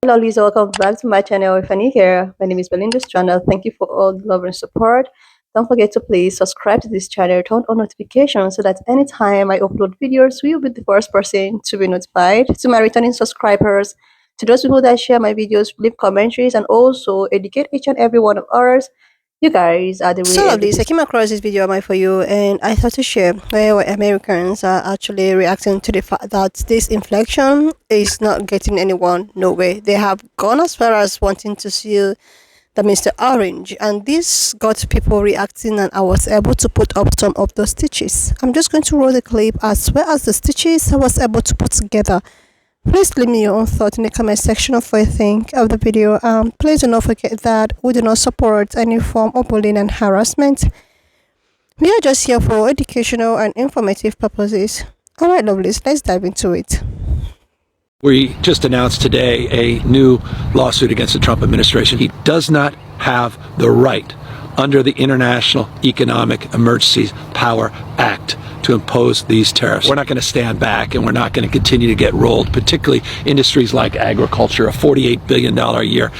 Hello Lisa, welcome back to my channel. If you're new here, my name is Belinda's channel. Thank you for all the love and support. Don't forget to please subscribe to this channel, turn on notifications so that anytime I upload videos, you'll be the first person to be notified. To my returning subscribers, to those people that share my videos, leave commentaries, and also educate each and every one of ours. You guys are the real So lovely. So I came across this video of mine for you, and I thought to share where Americans are actually reacting to the fact that this inflation is not getting anyone nowhere. They have gone as far as wanting to see the Mr. Orange, and this got people reacting, and I was able to put up some of those stitches. I'm just going to roll the clip as well as the stitches I was able to put together. Please leave me your own thought in the comment section of what you think of the video. Please do not forget that we do not support any form of bullying and harassment. We are just here for educational and informative purposes. Alright lovelies, let's dive into it. We just announced today a new lawsuit against the Trump administration. He does not have the right under the International Economic Emergency Power Act to impose these tariffs. We're not going to stand back, and we're not going to continue to get rolled, particularly industries like agriculture, a $48 billion a year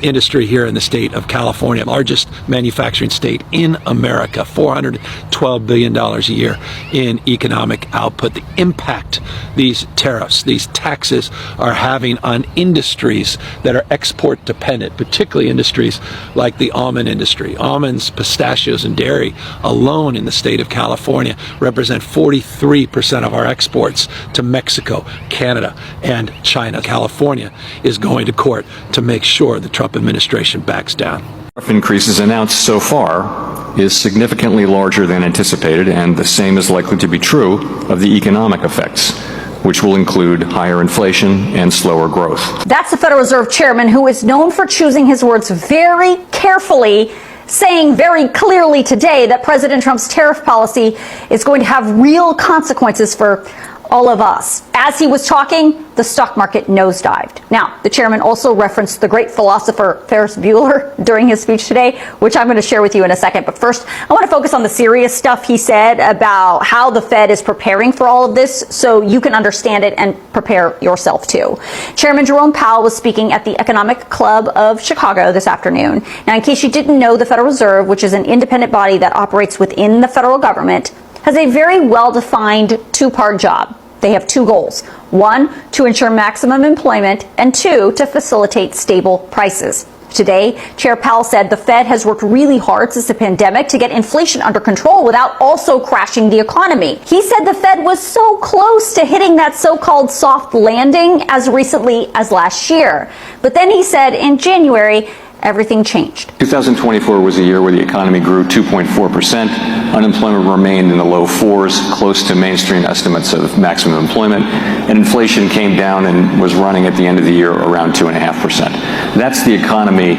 industry here in the state of California, largest manufacturing state in America, $412 billion a year in economic output. The impact these tariffs, these taxes are having on industries that are export dependent, particularly industries like the almond industry. Almonds, pistachios, and dairy alone in the state of California represent 43% of our exports to Mexico, Canada, and China. California is going to court to make sure the Trump administration backs down. Tariff increases announced so far is significantly larger than anticipated, and the same is likely to be true of the economic effects, which will include higher inflation and slower growth. That's the Federal Reserve Chairman, who is known for choosing his words very carefully, saying very clearly today that President Trump's tariff policy is going to have real consequences for all of us. As he was talking, the stock market nosedived. Now, the chairman also referenced the great philosopher Ferris Bueller during his speech today, which I'm going to share with you in a second. But first, I want to focus on the serious stuff he said about how the Fed is preparing for all of this so you can understand it and prepare yourself too. Chairman Jerome Powell was speaking at the Economic Club of Chicago this afternoon. Now, in case you didn't know, the Federal Reserve, which is an independent body that operates within the federal government, has a very well-defined two-part job. They have two goals. One, to ensure maximum employment, and two, to facilitate stable prices. Today, Chair Powell said the Fed has worked really hard since the pandemic to get inflation under control without also crashing the economy. He said the Fed was so close to hitting that so-called soft landing as recently as last year. But then he said in January, everything changed. 2024 was a year where the economy grew 2.4%. Unemployment remained in the low fours, close to mainstream estimates of maximum employment, and inflation came down and was running at the end of the year around 2.5%. That's the economy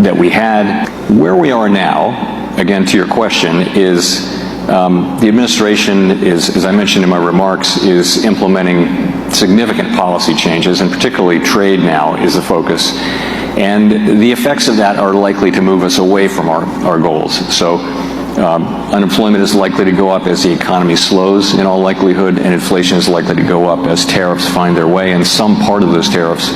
that we had. Where we are now, again to your question, is the administration is, as I mentioned in my remarks, is implementing significant policy changes, and particularly trade now is the focus. And the effects of that are likely to move us away from our goals. So unemployment is likely to go up as the economy slows in all likelihood, and inflation is likely to go up as tariffs find their way, and some part of those tariffs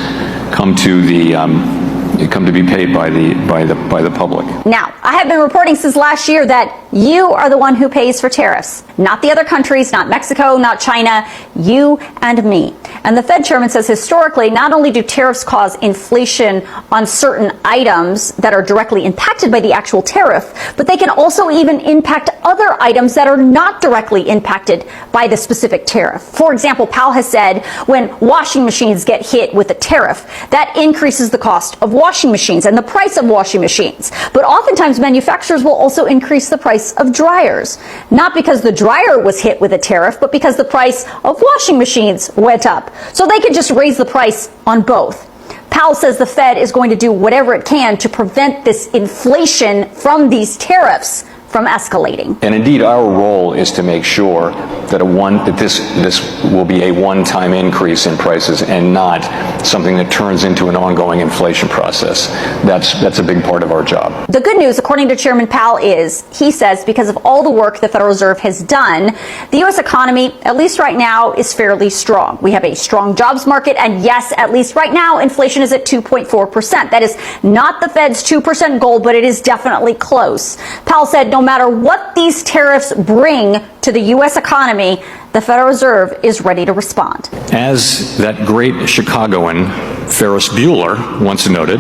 come to be paid by the public. Now, I have been reporting since last year that you are the one who pays for tariffs, not the other countries, not Mexico, not China, you and me. And the Fed chairman says historically, not only do tariffs cause inflation on certain items that are directly impacted by the actual tariff, but they can also even impact other items that are not directly impacted by the specific tariff. For example, Powell has said when washing machines get hit with a tariff, that increases the cost of washing machines and the price of washing machines. But oftentimes manufacturers will also increase the price of dryers, not because the dryer was hit with a tariff, but because the price of washing machines went up. So they could just raise the price on both. Powell says the Fed is going to do whatever it can to prevent this inflation from these tariffs from escalating. And indeed, our role is to make sure that this will be a one-time increase in prices and not something that turns into an ongoing inflation process. That's a big part of our job. The good news, according to Chairman Powell, is, he says, because of all the work the Federal Reserve has done, the U.S. economy, at least right now, is fairly strong. We have a strong jobs market, and yes, at least right now, inflation is at 2.4%. That is not the Fed's 2% goal, but it is definitely close. Powell said no matter what these tariffs bring to the U.S. economy, the Federal Reserve is ready to respond. As that great Chicagoan Ferris Bueller once noted,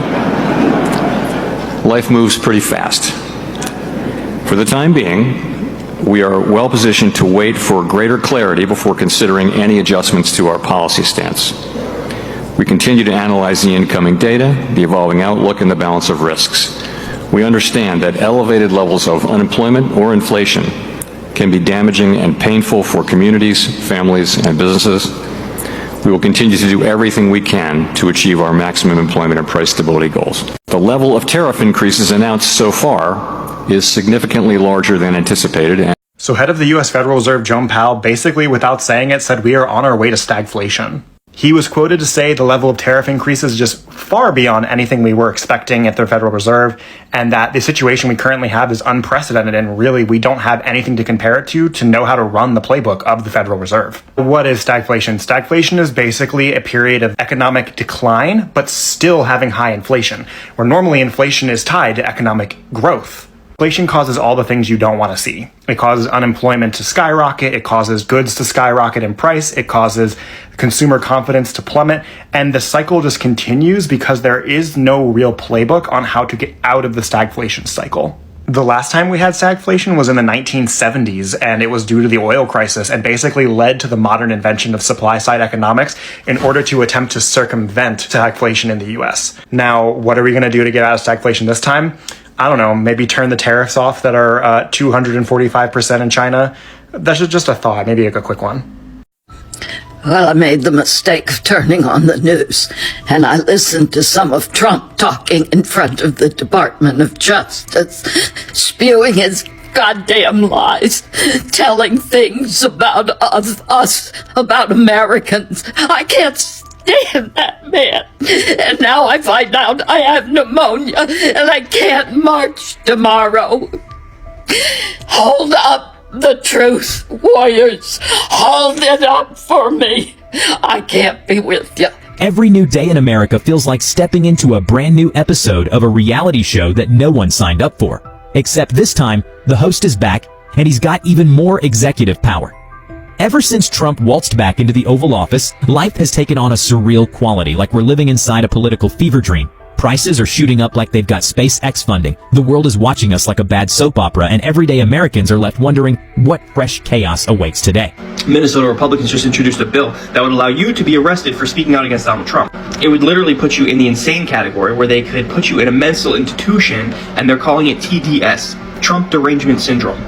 life moves pretty fast. For the time being, we are well positioned to wait for greater clarity before considering any adjustments to our policy stance. We continue to analyze the incoming data, the evolving outlook, and the balance of risks. We understand that elevated levels of unemployment or inflation can be damaging and painful for communities, families, and businesses. We will continue to do everything we can to achieve our maximum employment and price stability goals. The level of tariff increases announced so far is significantly larger than anticipated. So head of the U.S. Federal Reserve, Jerome Powell, basically without saying it, said we are on our way to stagflation. He was quoted to say the level of tariff increases is just far beyond anything we were expecting at the Federal Reserve, and that the situation we currently have is unprecedented, and really we don't have anything to compare it to know how to run the playbook of the Federal Reserve. What is stagflation? Stagflation is basically a period of economic decline, but still having high inflation, where normally inflation is tied to economic growth. Inflation causes all the things you don't want to see. It causes unemployment to skyrocket, it causes goods to skyrocket in price, it causes consumer confidence to plummet, and the cycle just continues because there is no real playbook on how to get out of the stagflation cycle. The last time we had stagflation was in the 1970s, and it was due to the oil crisis and basically led to the modern invention of supply-side economics in order to attempt to circumvent stagflation in the US. Now, what are we going to do to get out of stagflation this time? I don't know, maybe turn the tariffs off that are 245% in China. That's just a thought, maybe a quick one. Well, I made the mistake of turning on the news, and I listened to some of Trump talking in front of the Department of Justice, spewing his goddamn lies, telling things about us, about Americans. I can't stand that man. And now I find out I have pneumonia and I can't march tomorrow. Hold up the truth, warriors. Hold it up for me. I can't be with you. Every new day in America feels like stepping into a brand new episode of a reality show that no one signed up for. Except this time, the host is back, and he's got even more executive power. Ever since Trump waltzed back into the Oval Office, life has taken on a surreal quality, like we're living inside a political fever dream. Prices are shooting up like they've got SpaceX funding. The world is watching us like a bad soap opera, and everyday Americans are left wondering what fresh chaos awaits today. Minnesota Republicans just introduced a bill that would allow you to be arrested for speaking out against Donald Trump. It would literally put you in the insane category, where they could put you in a mental institution, and they're calling it TDS, Trump Derangement Syndrome.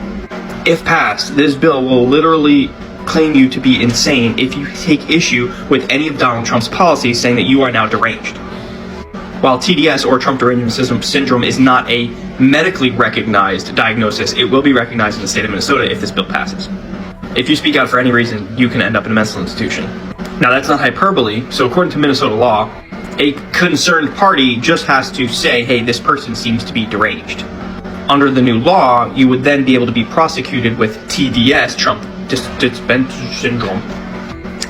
If passed, this bill will literally claim you to be insane if you take issue with any of Donald Trump's policies, saying that you are now deranged. While TDS, or Trump Derangement Syndrome, is not a medically recognized diagnosis, it will be recognized in the state of Minnesota if this bill passes. If you speak out for any reason, you can end up in a mental institution. Now, that's not hyperbole, so according to Minnesota law, a concerned party just has to say, hey, this person seems to be deranged. Under the new law, you would then be able to be prosecuted with TDS, Trump Derangement Syndrome,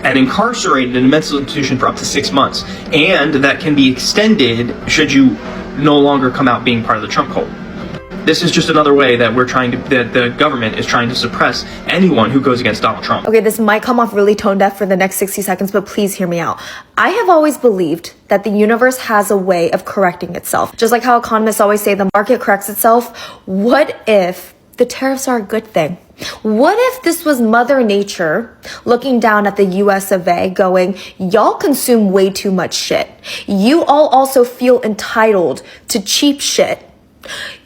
and incarcerated in a mental institution for up to 6 months. And that can be extended should you no longer come out being part of the Trump cult. This is just another way that that the government is trying to suppress anyone who goes against Donald Trump. Okay, this might come off really tone deaf for the next 60 seconds, but please hear me out. I have always believed that the universe has a way of correcting itself. Just like how economists always say the market corrects itself. What if the tariffs are a good thing? What if this was Mother Nature looking down at the US of A going, y'all consume way too much shit. You all also feel entitled to cheap shit.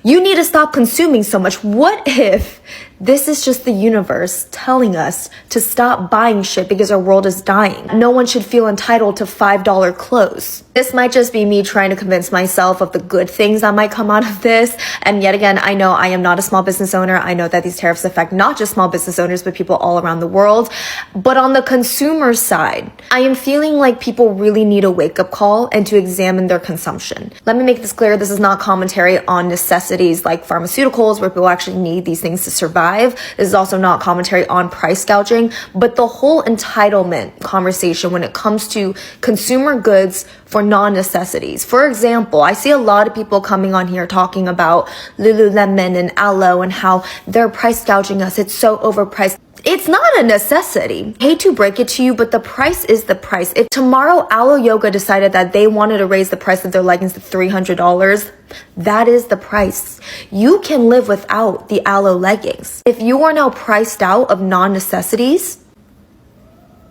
You need to stop consuming so much. What if This is just the universe telling us to stop buying shit because our world is dying. No one should feel entitled to $5 clothes. This might just be me trying to convince myself of the good things that might come out of this. And yet again, I know I am not a small business owner. I know that these tariffs affect not just small business owners, but people all around the world. But on the consumer side, I am feeling like people really need a wake-up call and to examine their consumption. Let me make this clear. This is not commentary on necessities like pharmaceuticals where people actually need these things to survive. This is also not commentary on price gouging, but the whole entitlement conversation when it comes to consumer goods for non-necessities. For example, I see a lot of people coming on here talking about Lululemon and Alo and how they're price gouging us. It's so overpriced. It's not a necessity. Hate to break it to you, but the price is the price. If tomorrow Alo Yoga decided that they wanted to raise the price of their leggings to $300, that is the price. You can live without the Alo leggings. If you are now priced out of non-necessities,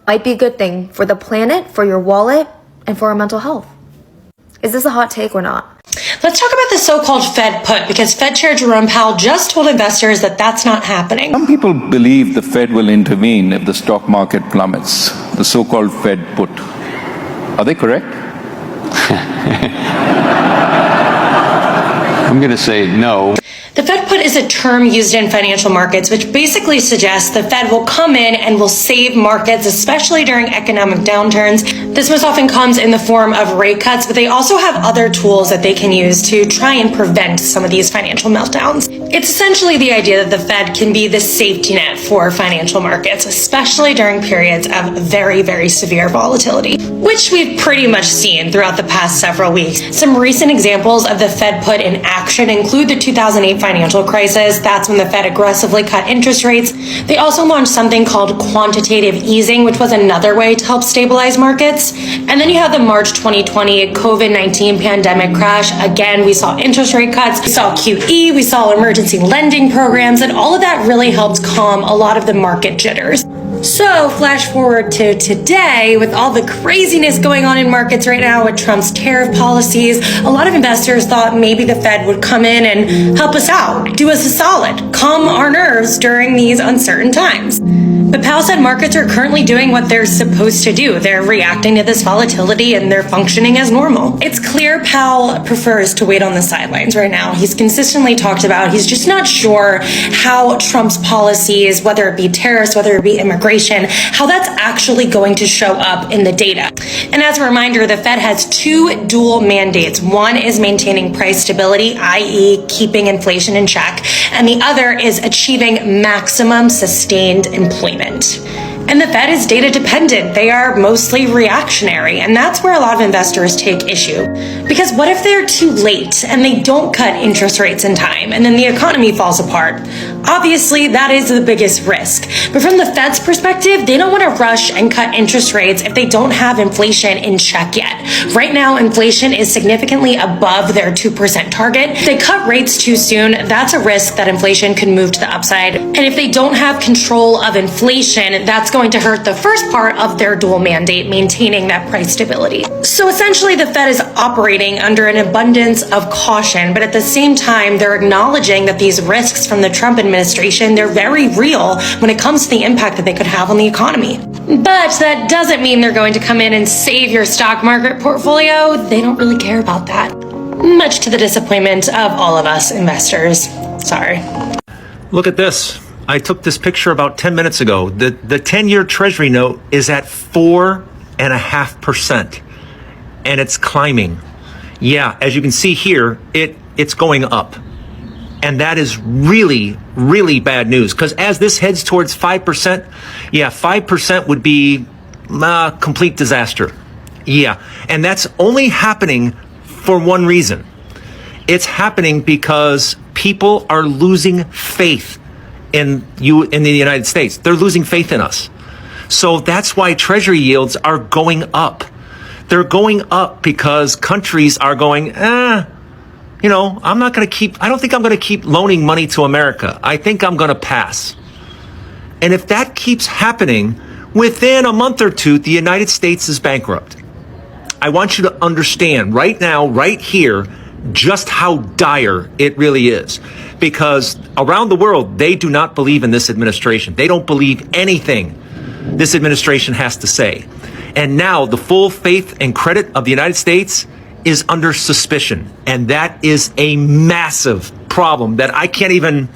might be a good thing for the planet, for your wallet, and for our mental health. Is this a hot take or not? Let's talk about the so-called Fed put, because Fed Chair Jerome Powell just told investors that that's not happening. Some people believe the Fed will intervene if the stock market plummets, the so-called Fed put. Are they correct? I'm going to say no. The Fed put is a term used in financial markets, which basically suggests the Fed will come in and will save markets, especially during economic downturns. This most often comes in the form of rate cuts, but they also have other tools that they can use to try and prevent some of these financial meltdowns. It's essentially the idea that the Fed can be the safety net for financial markets, especially during periods of very, very severe volatility, which we've pretty much seen throughout the past several weeks. Some recent examples of the Fed put in action include the 2008 financial crisis. That's when the Fed aggressively cut interest rates. They also launched something called quantitative easing, which was another way to help stabilize markets. And then you have the March 2020 COVID-19 pandemic crash. Again, we saw interest rate cuts, we saw QE, we saw emergency lending programs, and all of that really helped calm a lot of the market jitters. So, flash forward to today, with all the craziness going on in markets right now with Trump's tariff policies, a lot of investors thought maybe the Fed would come in and help us out, do us a solid, calm our nerves during these uncertain times. But Powell said markets are currently doing what they're supposed to do. They're reacting to this volatility and they're functioning as normal. It's clear Powell prefers to wait on the sidelines right now. He's consistently talked about he's just not sure how Trump's policies, whether it be tariffs, whether it be immigration, how that's actually going to show up in the data. And as a reminder, the Fed has two dual mandates. One is maintaining price stability, i.e. keeping inflation in check, and the other is achieving maximum sustained employment. And the Fed is data dependent. They are mostly reactionary. And that's where a lot of investors take issue. Because what if they're too late and they don't cut interest rates in time and then the economy falls apart? Obviously, that is the biggest risk. But from the Fed's perspective, they don't want to rush and cut interest rates if they don't have inflation in check yet. Right now, inflation is significantly above their 2% target. If they cut rates too soon, that's a risk that inflation could move to the upside. And if they don't have control of inflation, that's going to hurt the first part of their dual mandate, maintaining that price stability. So essentially, the Fed is operating under an abundance of caution, but at the same time, they're acknowledging that these risks from the Trump administration, they're very real when it comes to the impact that they could have on the economy. But that doesn't mean they're going to come in and save your stock market portfolio. They don't really care about that, much to the disappointment of all of us investors. Sorry. Look at this. I took this picture about 10 minutes ago. The 10-year Treasury note is at 4.5%, and it's climbing. Yeah, as you can see here, it's going up. And that is really, really bad news, because as this heads towards 5%, 5% would be a complete disaster. Yeah, and that's only happening for one reason. It's happening because people are losing faith in the United States. They're losing faith in us. So that's why Treasury yields are going up. They're going up because countries are going, I don't think I'm going to keep loaning money to America. I think I'm going to pass. And if that keeps happening, within a month or two, the United States is bankrupt. I want you to understand right now, right here, just how dire it really is. Because around the world, they do not believe in this administration. They don't believe anything this administration has to say. And now the full faith and credit of the United States is under suspicion. And that is a massive problem that I can't even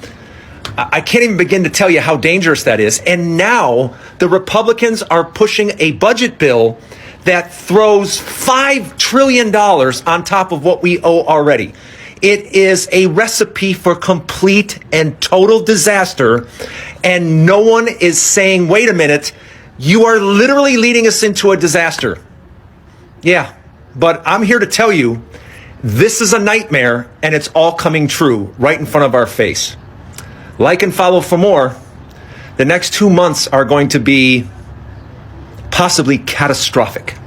begin to tell you how dangerous that is. And now the Republicans are pushing a budget bill that throws $5 trillion on top of what we owe already. It is a recipe for complete and total disaster. And no one is saying, wait a minute, you are literally leading us into a disaster. Yeah, but I'm here to tell you, this is a nightmare and it's all coming true right in front of our face. Like and follow for more. The next 2 months are going to be possibly catastrophic.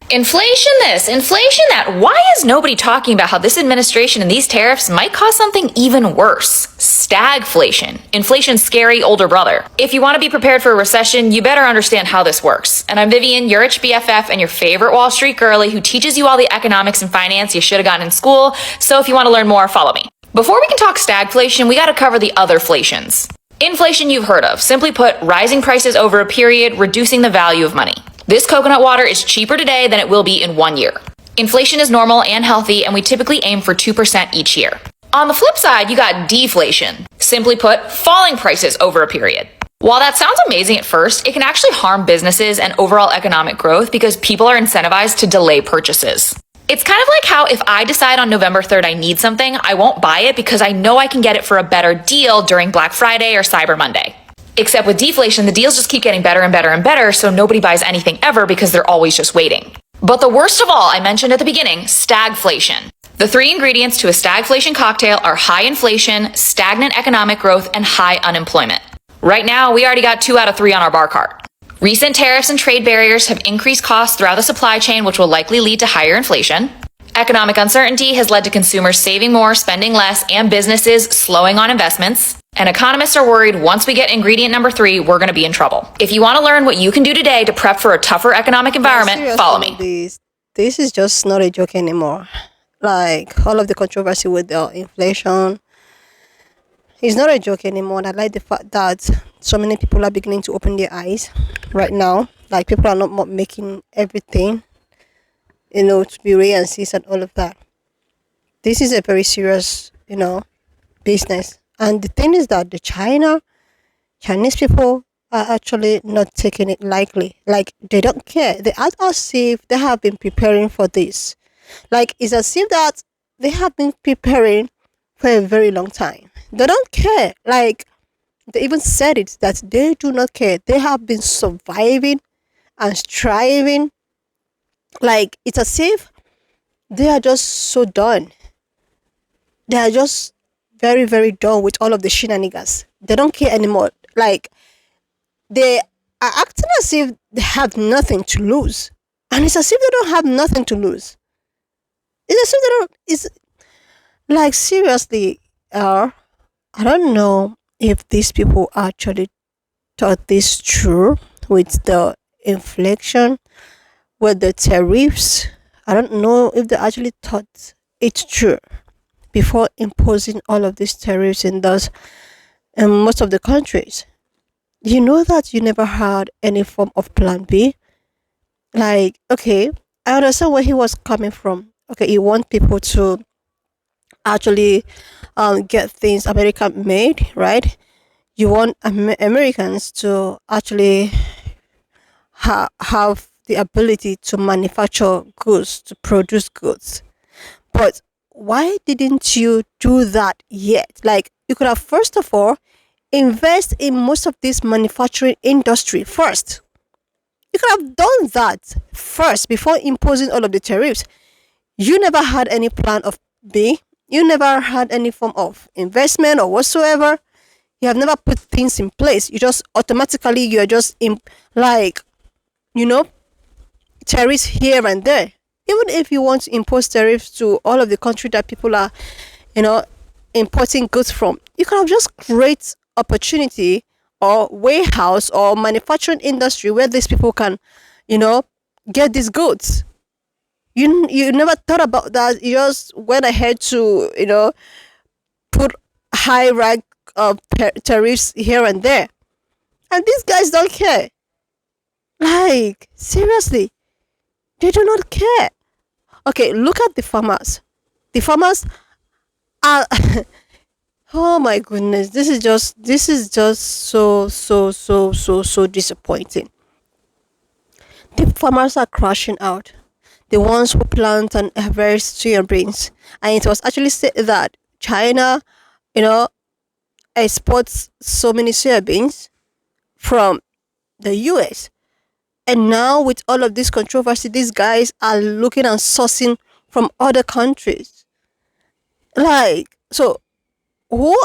Inflation this, inflation that. Why is nobody talking about how this administration and these tariffs might cause something even worse? Stagflation. Inflation's scary older brother. If you want to be prepared for a recession, you better understand how this works. And I'm Vivian, your BFF and your favorite Wall Street girly who teaches you all the economics and finance you should have gotten in school. So if you want to learn more, follow me. Before we can talk stagflation, we got to cover the other flations. Inflation you've heard of. Simply put, rising prices over a period, reducing the value of money. This coconut water is cheaper today than it will be in 1 year. Inflation is normal and healthy, and we typically aim for 2% each year. On the flip side, you got deflation. Simply put, falling prices over a period. While that sounds amazing at first, it can actually harm businesses and overall economic growth because people are incentivized to delay purchases. It's kind of like how if I decide on November 3rd I need something, I won't buy it because I know I can get it for a better deal during Black Friday or Cyber Monday. Except with deflation, the deals just keep getting better and better and better, so nobody buys anything ever because they're always just waiting. But the worst of all, I mentioned at the beginning, stagflation. The 3 ingredients to a stagflation cocktail are high inflation, stagnant economic growth, and high unemployment. Right now, we already got 2 out of 3 on our bar cart. Recent tariffs and trade barriers have increased costs throughout the supply chain, which will likely lead to higher inflation. Economic uncertainty has led to consumers saving more, spending less, and businesses slowing on investments. And economists are worried once we get ingredient number 3, we're going to be in trouble. If you want to learn what you can do today to prep for a tougher economic environment, follow me. This is just not a joke anymore. Like, all of the controversy with the inflation is not a joke anymore. And I like the fact that so many people are beginning to open their eyes right now. Like, people are not making everything, to be real and cease and all of that. This is a very serious, business. And the thing is that the Chinese people are actually not taking it lightly. Like, they don't care. They act as if they have been preparing for this. Like, it's as if that they have been preparing for a very long time. They don't care. Like, they even said it, that they do not care. They have been surviving and striving. Like, it's as if they are just so done. They are just very, very done with all of the shenanigans. They don't care anymore. Like, they are acting as if they have nothing to lose. And it's as if they don't have nothing to lose. It's as if they don't... It's like, seriously, I don't know if these people actually thought this through with the inflation, with the tariffs. I don't know if they actually thought it through before imposing all of these tariffs in most of the countries. You know that you never had any form of plan B? Like, okay, I understand where he was coming from. Okay, you want people to actually get things American made, right? You want Americans to actually have the ability to manufacture goods, to produce goods. But why didn't you do that yet? Like, you could have, first of all, invest in most of this manufacturing industry first. You could have done that first before imposing all of the tariffs. You never had any plan of B. You never had any form of investment or whatsoever. You have never put things in place. You just automatically, you're just in, like, tariffs here and there. Even if you want to impose tariffs to all of the country that people are, importing goods from, you can have just create opportunity or warehouse or manufacturing industry where these people can, get these goods. You never thought about that. You just went ahead to, put high rank of tariffs here and there. And these guys don't care. Like, seriously, they do not care. Okay, look at the farmers. The farmers are oh my goodness, this is just so disappointing. The farmers are crashing out. The ones who plant and harvest soybeans. And it was actually said that China, you know, exports so many soybeans from the US. And now with all of this controversy, these guys are looking and sourcing from other countries. Like, so who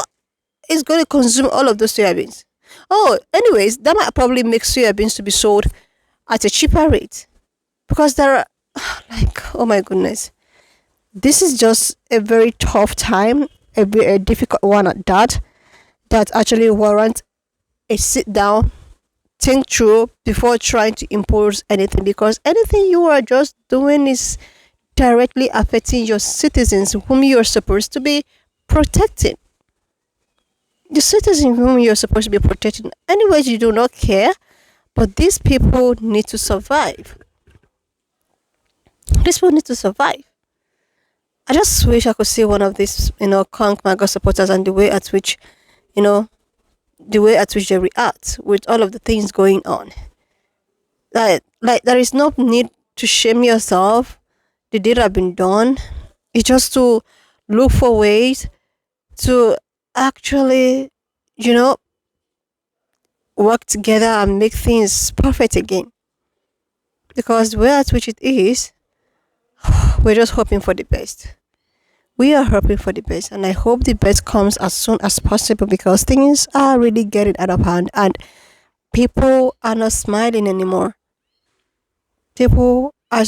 is going to consume all of those soybeans? Oh, anyways, that might probably make soybeans to be sold at a cheaper rate because there are like, oh my goodness, this is just a very tough time, a difficult one at that. That actually warrants a sit down, think through before trying to impose anything, because anything you are just doing is directly affecting your citizens whom you are supposed to be protecting. The citizens whom you're supposed to be protecting. Anyways, you do not care, but these people need to survive. These people need to survive. I just wish I could see one of these, Honk MAGA supporters and you know, the way at which they react with all of the things going on. Like there is no need to shame yourself. The deed have been done. It's just to look for ways to actually, you know, work together and make things perfect again. Because the way at which it is, we're just hoping for the best. We are hoping for the best, and I hope the best comes as soon as possible because things are really getting out of hand and people are not smiling anymore. People are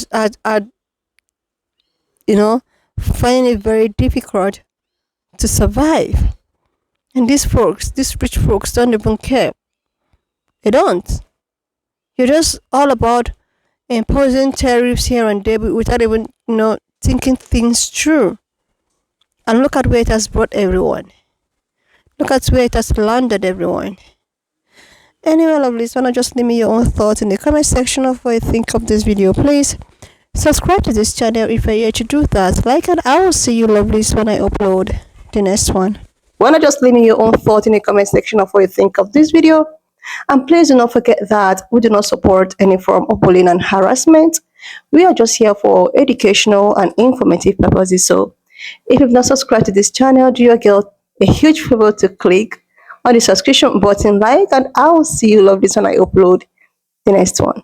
finding it very difficult to survive. And these rich folks don't even care. They don't. You're just all about imposing tariffs here and there without even, thinking things through. And look at where it has brought everyone. Look at where it has landed everyone. Anyway, lovelies, wanna just leave me your own thoughts in the comment section of what you think of this video. Please subscribe to this channel if you're here to do that. Like, and I will see you lovelies when I upload the next one. Wanna just leave me your own thought in the comment section of what you think of this video? And please do not forget that we do not support any form of bullying and harassment. We are just here for educational and informative purposes. So if you've not subscribed to this channel, do your girl a huge favor to click on the subscription button, like, and I will see you lovelies when I upload the next one.